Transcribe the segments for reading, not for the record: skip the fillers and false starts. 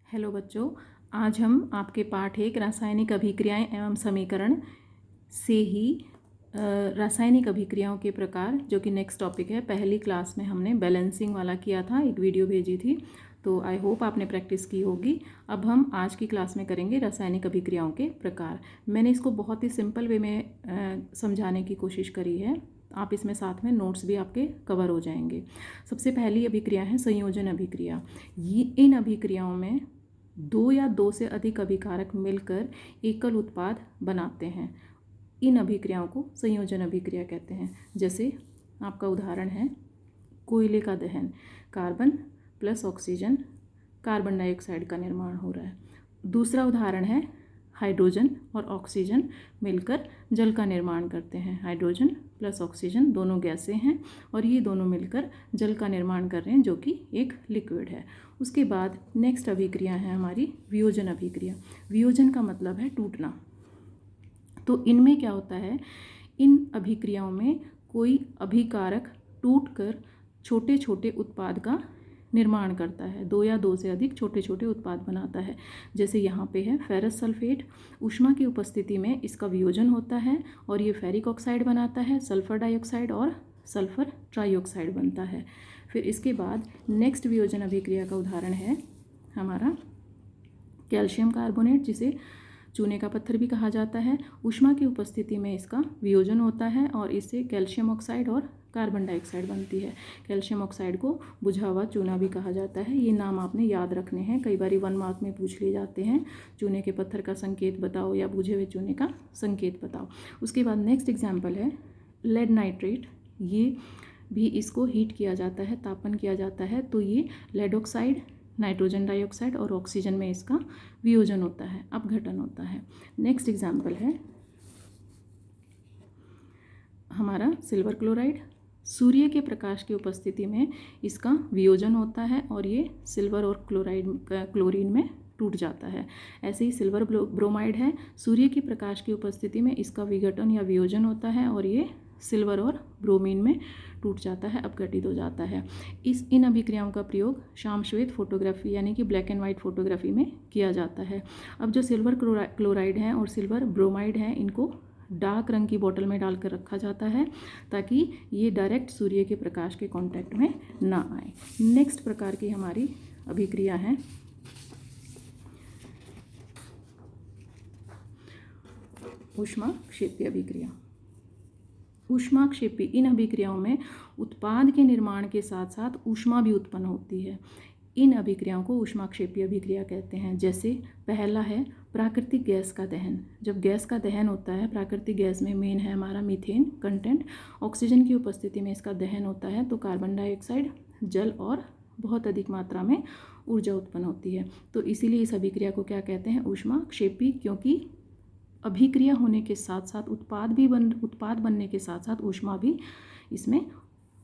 Hello बच्चों, आज हम आपके पाठ 1 रासायनिक अभिक्रियाएं एवं समीकरण से ही रासायनिक अभिक्रियाओं के प्रकार, जो कि नेक्स्ट टॉपिक है। पहली क्लास में हमने बैलेंसिंग वाला किया था, एक वीडियो भेजी थी, तो आई होप आपने प्रैक्टिस की होगी। अब हम आज की क्लास में करेंगे रासायनिक अभिक्रियाओं के प्रकार। मैंने इसको बहुत ही सिंपल वे में समझाने की कोशिश करी है। आप इसमें साथ में नोट्स भी आपके कवर हो जाएंगे। सबसे पहली अभिक्रिया है संयोजन अभिक्रिया। ये इन अभिक्रियाओं में दो या दो से अधिक अभिकारक मिलकर एकल उत्पाद बनाते हैं। इन अभिक्रियाओं को संयोजन अभिक्रिया कहते हैं। जैसे आपका उदाहरण है कोयले का दहन, carbon plus oxygen, carbon dioxide का निर्माण हो रहा है। दूसरा उदाहरण है हाइड्रोजन और ऑक्सीजन मिलकर जल का निर्माण करते हैं। हाइड्रोजन प्लस ऑक्सीजन दोनों गैसें हैं और ये दोनों मिलकर जल का निर्माण कर रहे हैं, जो कि एक लिक्विड है। उसके बाद नेक्स्ट अभिक्रिया है हमारी वियोजन अभिक्रिया। वियोजन का मतलब है टूटना। तो इनमें क्या होता है, इन अभिक्रियाओं में कोई अभिकारक टूटकर छोटे छोटे उत्पाद का निर्माण करता है, दो या दो से अधिक छोटे छोटे उत्पाद बनाता है। जैसे यहाँ पे है फेरस सल्फेट, ऊष्मा की उपस्थिति में इसका वियोजन होता है और ये फेरिक ऑक्साइड बनाता है, सल्फर डाइऑक्साइड और सल्फर ट्राइऑक्साइड बनता है। फिर इसके बाद नेक्स्ट वियोजन अभिक्रिया का उदाहरण है हमारा कैल्शियम कार्बोनेट, जिसे चूने का पत्थर भी कहा जाता है। ऊष्मा की उपस्थिति में इसका वियोजन होता है और इससे कैल्शियम ऑक्साइड और कार्बन डाइऑक्साइड बनती है। कैल्शियम ऑक्साइड को बुझा हुआ चूना भी कहा जाता है। ये नाम आपने याद रखने हैं, कई बार 1 मार्क में पूछ लिए जाते हैं। चूने के पत्थर का संकेत बताओ या बुझे हुए चूने का संकेत बताओ। उसके बाद नेक्स्ट एग्जाम्पल है लेड नाइट्रेट। ये भी इसको हीट किया जाता है, तापन किया जाता है, तो ये लेड ऑक्साइड, नाइट्रोजन डाइऑक्साइड और ऑक्सीजन में इसका वियोजन होता है, अपघटन होता है। नेक्स्ट एग्जाम्पल है हमारा सिल्वर क्लोराइड। सूर्य के प्रकाश की उपस्थिति में इसका वियोजन होता है और ये सिल्वर और क्लोरीन में टूट जाता है। ऐसे ही सिल्वर ब्रोमाइड है, सूर्य की प्रकाश की उपस्थिति में इसका विघटन या वियोजन होता है और ये सिल्वर और ब्रोमीन में टूट जाता है, अपघटित हो जाता है। इन अभिक्रियाओं का प्रयोग शाम श्वेत फोटोग्राफी यानी कि ब्लैक एंड वाइट फोटोग्राफी में किया जाता है। अब जो सिल्वर क्लोराइड हैं और सिल्वर ब्रोमाइड हैं, इनको डार्क रंग की बोतल में डालकर रखा जाता है ताकि ये डायरेक्ट सूर्य के प्रकाश के कांटेक्ट में ना आए। नेक्स्ट प्रकार की हमारी अभिक्रिया है ऊष्माक्षेपी अभिक्रिया। ऊष्माक्षेपी इन अभिक्रियाओं में उत्पाद के निर्माण के साथ साथ ऊष्मा भी उत्पन्न होती है। इन अभिक्रियाओं को ऊष्माक्षेपी अभिक्रिया कहते हैं। जैसे पहला है प्राकृतिक गैस का दहन। जब गैस का दहन होता है, प्राकृतिक गैस में मेन है हमारा मीथेन कंटेंट, ऑक्सीजन की उपस्थिति में इसका दहन होता है तो कार्बन डाइऑक्साइड, जल और बहुत अधिक मात्रा में ऊर्जा उत्पन्न होती है। तो इसीलिए इस अभिक्रिया को क्या कहते हैं, ऊष्माक्षेपी, क्योंकि अभिक्रिया होने के साथ साथ उत्पाद बनने के साथ साथ ऊष्मा भी इसमें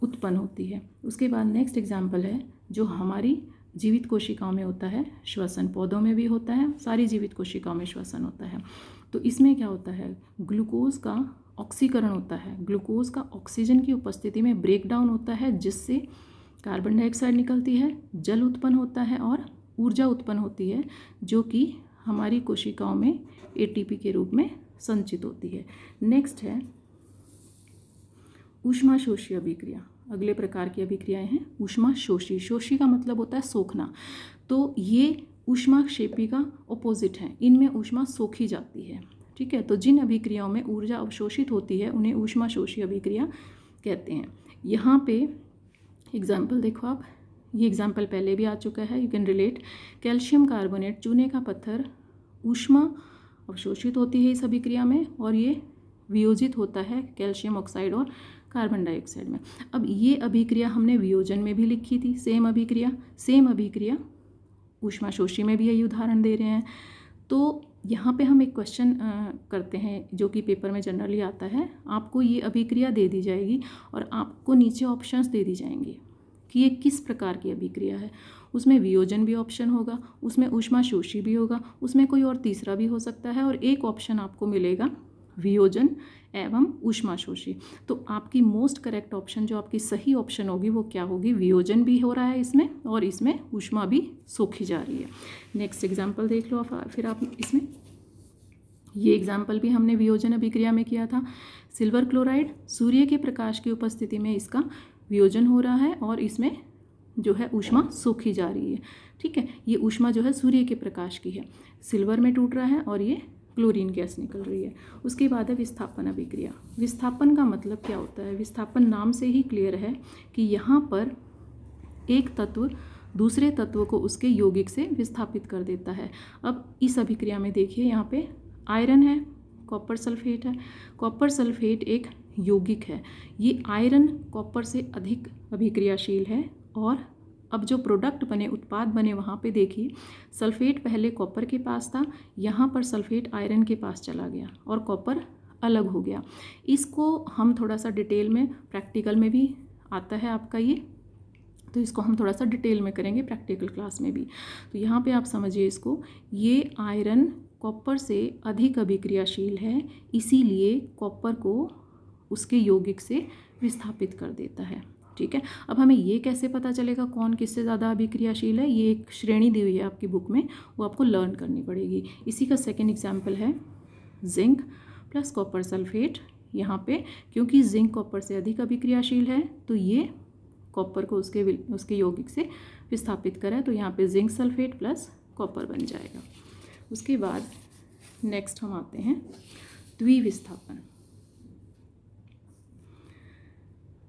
उत्पन्न होती है। उसके बाद नेक्स्ट एग्जाम्पल है जो हमारी जीवित कोशिकाओं में होता है, श्वसन। पौधों में भी होता है, सारी जीवित कोशिकाओं में श्वसन होता है। तो इसमें क्या होता है, ग्लूकोज का ऑक्सीकरण होता है। ग्लूकोज का ऑक्सीजन की उपस्थिति में ब्रेक डाउन होता है, जिससे कार्बन डाइऑक्साइड निकलती है, जल उत्पन्न होता है और ऊर्जा उत्पन्न होती है, जो कि हमारी कोशिकाओं में एटीपी के रूप में संचित होती है। नेक्स्ट है ऊष्माशोषी अभिक्रिया। अगले प्रकार की अभिक्रियाएं हैं ऊष्माशोषी। शोषी का मतलब होता है सोखना, तो ये ऊष्माक्षेपी का ऑपोजिट है। इनमें ऊष्मा सोखी जाती है, ठीक है। तो जिन अभिक्रियाओं में ऊर्जा अवशोषित होती है उन्हें ऊष्माशोषी अभिक्रिया कहते हैं। यहाँ पे एग्जाम्पल देखो आप, ये एग्जाम्पल पहले भी आ चुका है, you can relate. Calcium carbonate, चूने का पत्थर, ऊष्मा अवशोषित होती है इस अभिक्रिया में और ये वियोजित होता है कैल्शियम ऑक्साइड और कार्बन डाइऑक्साइड में। अब ये अभिक्रिया हमने वियोजन में भी लिखी थी, सेम अभिक्रिया ऊष्माशोषी में भी यही उदाहरण दे रहे हैं। तो यहाँ पे हम एक क्वेश्चन करते हैं जो कि पेपर में जनरली आता है। आपको ये अभिक्रिया दे दी जाएगी और आपको नीचे ऑप्शंस दे दी जाएंगी कि ये किस प्रकार की अभिक्रिया है। उसमें वियोजन भी ऑप्शन होगा, उसमें ऊष्माशोषी भी होगा, उसमें कोई और तीसरा भी हो सकता है और एक ऑप्शन आपको मिलेगा वियोजन एवं ऊष्माशोषी। तो आपकी मोस्ट करेक्ट ऑप्शन जो आपकी सही ऑप्शन होगी वो क्या होगी, वियोजन भी हो रहा है इसमें और इसमें ऊष्मा भी सोखी जा रही है। नेक्स्ट एग्जाम्पल देख लो फिर आप इसमें। ये एग्जाम्पल भी हमने वियोजन अभिक्रिया में किया था। सिल्वर क्लोराइड, सूर्य के प्रकाश की उपस्थिति में इसका वियोजन हो रहा है और इसमें जो है ऊष्मा सोखी जा रही है। ठीक है, ये ऊष्मा जो है सूर्य के प्रकाश की है, सिल्वर में टूट रहा है और ये क्लोरीन गैस निकल रही है। उसके बाद है विस्थापन अभिक्रिया। विस्थापन का मतलब क्या होता है, विस्थापन नाम से ही क्लियर है कि यहाँ पर एक तत्व दूसरे तत्व को उसके यौगिक से विस्थापित कर देता है। अब इस अभिक्रिया में देखिए, यहाँ पे आयरन है, कॉपर सल्फेट है। कॉपर सल्फेट एक यौगिक है, ये आयरन कॉपर से अधिक अभिक्रियाशील है और अब जो प्रोडक्ट बने, उत्पाद बने, वहाँ पे देखिए सल्फेट पहले कॉपर के पास था, यहाँ पर सल्फेट आयरन के पास चला गया और कॉपर अलग हो गया। इसको हम थोड़ा सा डिटेल में, प्रैक्टिकल में भी आता है आपका ये, तो इसको हम थोड़ा सा डिटेल में करेंगे प्रैक्टिकल क्लास में भी। तो यहाँ पे आप समझिए इसको, ये आयरन कॉपर से अधिक अभिक्रियाशील है, इसीलिए कॉपर को उसके यौगिक से विस्थापित कर देता है। ठीक है, अब हमें ये कैसे पता चलेगा कौन किससे ज़्यादा अभिक्रियाशील है, ये एक श्रेणी दी हुई है आपकी बुक में, वो आपको लर्न करनी पड़ेगी। इसी का सेकेंड एग्जाम्पल है जिंक प्लस कॉपर सल्फेट। यहाँ पे क्योंकि जिंक कॉपर से अधिक अभिक्रियाशील है तो ये कॉपर को उसके यौगिक से विस्थापित करें, तो यहाँ पे जिंक सल्फेट प्लस कॉपर बन जाएगा। उसके बाद नेक्स्ट हम आते हैं द्विविस्थापन।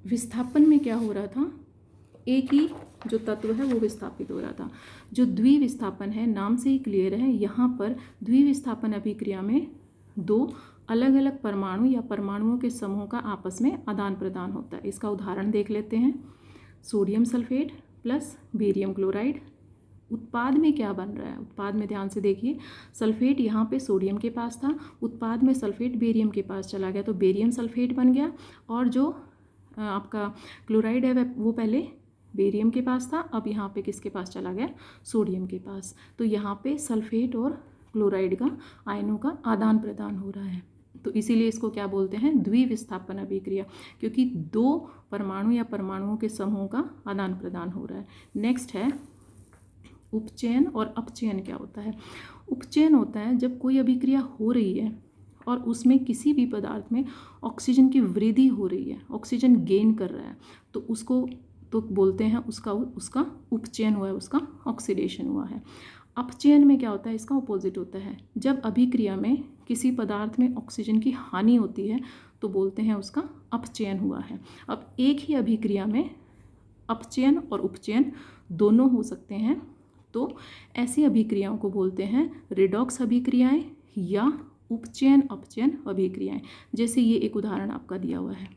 विस्थापन में क्या हो रहा था, एक ही जो तत्व है वो विस्थापित हो रहा था। जो द्विविस्थापन है नाम से ही क्लियर है, यहाँ पर द्विविस्थापन अभिक्रिया में दो अलग अलग परमाणु या परमाणुओं के समूह का आपस में आदान प्रदान होता है। इसका उदाहरण देख लेते हैं। Sodium sulphate plus barium chloride. उत्पाद में क्या बन रहा है, उत्पाद में ध्यान से देखिए, सल्फेट यहाँ पे सोडियम के पास था, उत्पाद में सल्फेट बेरियम के पास चला गया तो बेरियम सल्फेट बन गया, और जो आपका क्लोराइड है वो पहले बेरियम के पास था, अब यहाँ पे किसके पास चला गया, सोडियम के पास। तो यहाँ पे सल्फेट और क्लोराइड का आयनों का आदान प्रदान हो रहा है, तो इसीलिए इसको क्या बोलते हैं, द्विविस्थापन अभिक्रिया, क्योंकि दो परमाणु या परमाणुओं के समूह का आदान प्रदान हो रहा है। नेक्स्ट है उपचयन और अपचयन। क्या होता है, उपचयन होता है जब कोई अभिक्रिया हो रही है और उसमें किसी भी पदार्थ में ऑक्सीजन की वृद्धि हो रही है, ऑक्सीजन गेन कर रहा है, तो उसको तो बोलते हैं उसका उपचयन हुआ है, उसका ऑक्सीडेशन हुआ है। अपचयन में क्या होता है, इसका अपोजिट होता है, जब अभिक्रिया में किसी पदार्थ में ऑक्सीजन की हानि होती है तो बोलते हैं उसका अपचयन हुआ है। अब एक ही अभिक्रिया में अपचयन और उपचयन दोनों हो सकते हैं, तो ऐसी अभिक्रियाओं को बोलते हैं रिडॉक्स अभिक्रियाएं या उपचयन अपचयन अभिक्रियाएं। जैसे ये एक उदाहरण आपका दिया हुआ है,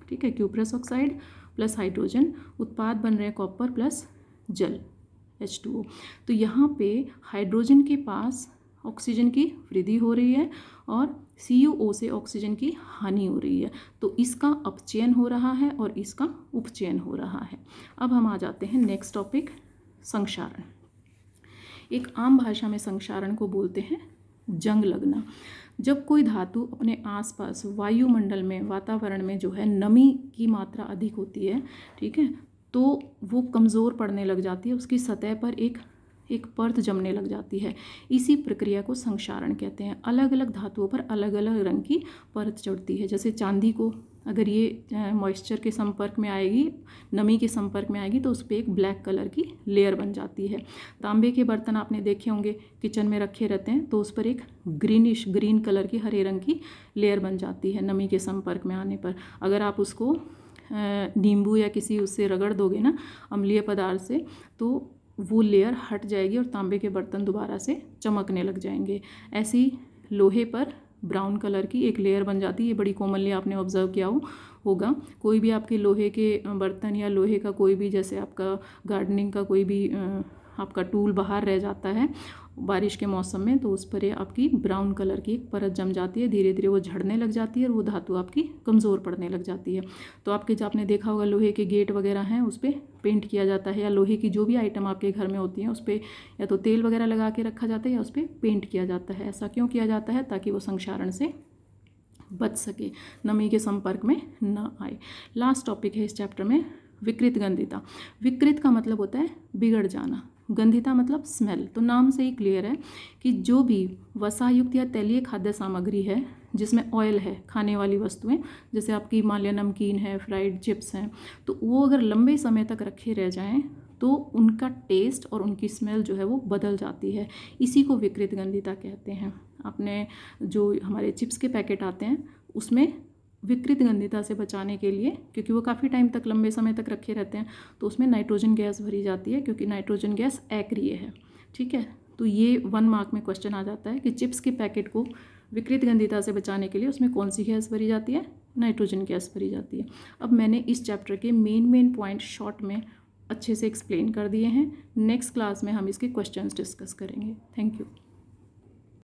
ठीक है, क्यूप्रस ऑक्साइड प्लस हाइड्रोजन, उत्पाद बन रहे हैं कॉपर प्लस जल H2O। तो यहाँ पे हाइड्रोजन के पास ऑक्सीजन की वृद्धि हो रही है और CuO से ऑक्सीजन की हानि हो रही है, तो इसका अपचयन हो रहा है और इसका उपचयन हो रहा है। अब हम आ जाते हैं नेक्स्ट टॉपिक, संक्षारण। एक आम भाषा में संक्षारण को बोलते हैं जंग लगना। जब कोई धातु अपने आसपास वायुमंडल में, वातावरण में जो है नमी की मात्रा अधिक होती है, ठीक है, तो वो कमज़ोर पड़ने लग जाती है, उसकी सतह पर एक परत जमने लग जाती है। इसी प्रक्रिया को संक्षारण कहते हैं। अलग अलग धातुओं पर अलग अलग रंग की परत चढ़ती है। जैसे चांदी को अगर ये मॉइस्चर के संपर्क में आएगी, नमी के संपर्क में आएगी, तो उस पर एक ब्लैक कलर की लेयर बन जाती है। तांबे के बर्तन आपने देखे होंगे किचन में रखे रहते हैं, तो उस पर एक ग्रीन कलर की, हरे रंग की लेयर बन जाती है नमी के संपर्क में आने पर। अगर आप उसको नींबू या किसी उससे रगड़ दोगे ना, अम्लीय पदार्थ से, तो वो लेयर हट जाएगी और तांबे के बर्तन दोबारा से चमकने लग जाएंगे। ऐसी लोहे पर ब्राउन कलर की एक लेयर बन जाती है। ये बड़ी कॉमनली आपने ऑब्जर्व किया होगा। कोई भी आपके लोहे के बर्तन या लोहे का कोई भी, जैसे आपका गार्डनिंग का कोई भी आपका टूल बाहर रह जाता है बारिश के मौसम में, तो उस पर आपकी ब्राउन कलर की एक परत जम जाती है, धीरे धीरे वो झड़ने लग जाती है और वो धातु आपकी कमज़ोर पड़ने लग जाती है। तो आपके जो आपने देखा होगा लोहे के गेट वगैरह हैं, उस पर पेंट किया जाता है, या लोहे की जो भी आइटम आपके घर में होती हैं उस पर या तो तेल वगैरह लगा के रखा जाता है या उस पर पेंट किया जाता है। ऐसा क्यों किया जाता है, ताकि वो संक्षारण से बच सके, नमी के संपर्क में न आए। लास्ट टॉपिक है इस चैप्टर में विकृत गंधिता। विकृत का मतलब होता है बिगड़ जाना, गंधिता मतलब स्मेल। तो नाम से ही क्लियर है कि जो भी वसायुक्त या तैलीय खाद्य सामग्री है जिसमें ऑयल है, खाने वाली वस्तुएं जैसे आपकी मान लिया नमकीन है, फ्राइड चिप्स हैं, तो वो अगर लंबे समय तक रखे रह जाएं तो उनका टेस्ट और उनकी स्मेल जो है वो बदल जाती है। इसी को विकृत गंधिता कहते हैं। आपने जो हमारे चिप्स के पैकेट आते हैं उसमें विकृत गंधिता से बचाने के लिए, क्योंकि वो काफ़ी टाइम तक लंबे समय तक रखे रहते हैं, तो उसमें नाइट्रोजन गैस भरी जाती है, क्योंकि नाइट्रोजन गैस अक्रिय है। ठीक है, तो ये 1 मार्क में क्वेश्चन आ जाता है कि चिप्स के पैकेट को विकृत गंधिता से बचाने के लिए उसमें कौन सी गैस भरी जाती है, नाइट्रोजन गैस भरी जाती है। अब मैंने इस चैप्टर के मेन पॉइंट शॉर्ट में अच्छे से एक्सप्लेन कर दिए हैं। नेक्स्ट क्लास में हम इसके क्वेश्चंस डिस्कस करेंगे। Thank you.